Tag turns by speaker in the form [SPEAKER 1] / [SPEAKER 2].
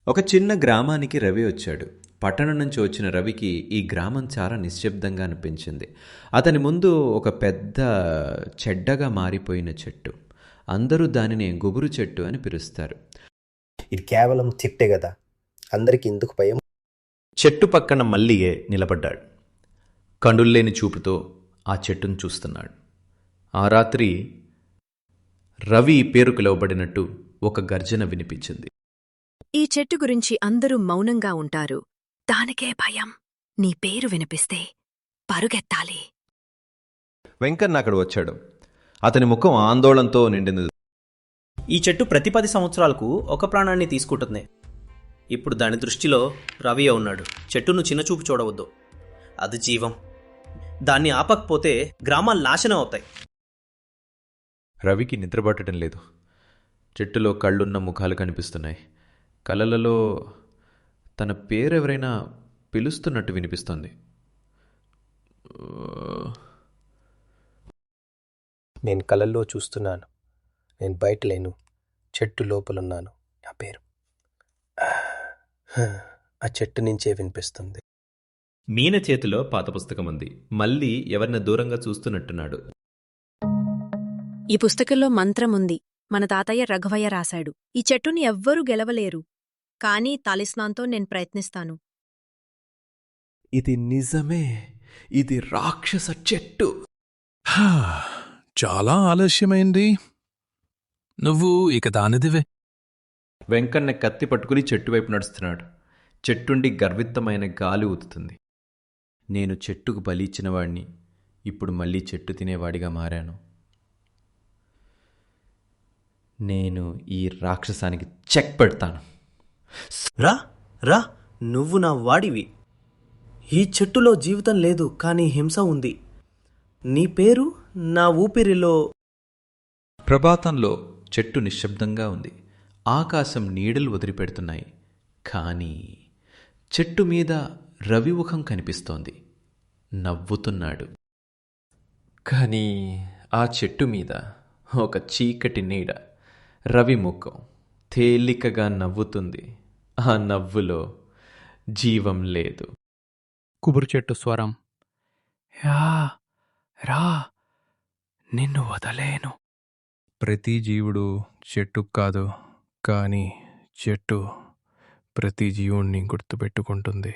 [SPEAKER 1] ఒక చిన్న గ్రామానికి రవి వచ్చాడు. పట్టణం నుంచి వచ్చిన రవికి ఈ గ్రామం చాలా నిశ్శబ్దంగా అనిపించింది. అతని ముందు ఒక పెద్ద చెడ్డగా మారిపోయిన చెట్టు. అందరూ దానిని గుబురు చెట్టు అని పిలుస్తారు.
[SPEAKER 2] ఇది కేవలం చెట్టే కదా, అందరికి ఎందుకు భయం?
[SPEAKER 1] చెట్టు పక్కన మల్లిగే నిలబడ్డాడు. కండుల్లేని చూపుతో ఆ చెట్టును చూస్తున్నాడు. ఆ రాత్రి రవి పేరు పిలువబడినట్టు ఒక గర్జన వినిపించింది.
[SPEAKER 3] ఈ చెట్టు గురించి అందరూ మౌనంగా ఉంటారు. దానికే భయం. నీ పేరు వినిపిస్తే పరుగెత్తాలి.
[SPEAKER 1] వెంకన్న అక్కడ వచ్చాడు. అతని ముఖం ఆందోళనతో నిండింది.
[SPEAKER 4] ఈ చెట్టు ప్రతి 10 సంవత్సరాలకు ఒక ప్రాణాన్ని తీసుకుంటుంది. ఇప్పుడు దాని దృష్టిలో రవి ఉన్నాడు. చెట్టును చిన్నచూపు చూడవద్దు, అది జీవం. దాన్ని ఆపకపోతే గ్రామాలు నాశనం అవుతాయి.
[SPEAKER 1] రవికి నిద్రపట్టడం లేదు. చెట్టులో కళ్ళున్న ముఖాలు కనిపిస్తున్నాయి. కలలలో తన పేరెవరైనా పిలుస్తున్నట్టు వినిపిస్తోంది.
[SPEAKER 2] నేను కలల్లో చూస్తున్నాను. నేను బయట లేను, చెట్టు లోపలున్నాను. నా పేరు ఆ చెట్టు నుంచే వినిపిస్తుంది.
[SPEAKER 1] మీన చేతిలో పాత పుస్తకం ఉంది. మళ్ళీ ఎవరిని దూరంగా చూస్తున్నట్టున్నాడు.
[SPEAKER 3] ఈ పుస్తకంలో మంత్రముంది. మన తాతయ్య రఘువయ్య రాశాడు. ఈ చెట్టుని ఎవ్వరూ గెలవలేరు. కానీ తాలిస్మాన్తో నేను ప్రయత్నిస్తాను.
[SPEAKER 1] ఇది నిజమే. ఇది రాక్షస చెట్టు.
[SPEAKER 5] చాలా ఆలస్యమైంది. నువ్వు ఇక దానిదివే.
[SPEAKER 1] వెంకన్న కత్తి పట్టుకుని చెట్టు వైపు నడుస్తున్నాడు. చెట్టుండి గర్విత్తమైన గాలి ఊతుతుంది. నేను చెట్టుకు బలిచ్చిన వాడిని ఇప్పుడు మళ్ళీ చెట్టు తినేవాడిగా మారాను. నేను ఈ రాక్షసానికి చెక్ పెడతాను.
[SPEAKER 4] రా రా, నువ్వు నా వాడివి. ఈ చెట్టులో జీవితం లేదు, కానీ హింస ఉంది. నీ పేరు నా ఊపిరిలో.
[SPEAKER 1] ప్రభాతంలో చెట్టు నిశ్శబ్దంగా ఉంది. ఆకాశం నీడలు వదిలిపెడుతున్నాయి. కానీ చెట్టు మీద రవిముఖం కనిపిస్తోంది. నవ్వుతున్నాడు. కానీ ఆ చెట్టు మీద ఒక చీకటి నీడ, రవిముఖం తేలికగా నవ్వుతుంది. ఆ నవ్వులో జీవం లేదు.
[SPEAKER 6] కుబురు చెట్టు స్వరం, యా రా, నిన్ను వదలేను. ప్రతి జీవుడు చెట్టుకు కాదు, కానీ చెట్టు ప్రతి జీవుణ్ణి గుర్తుపెట్టుకుంటుంది.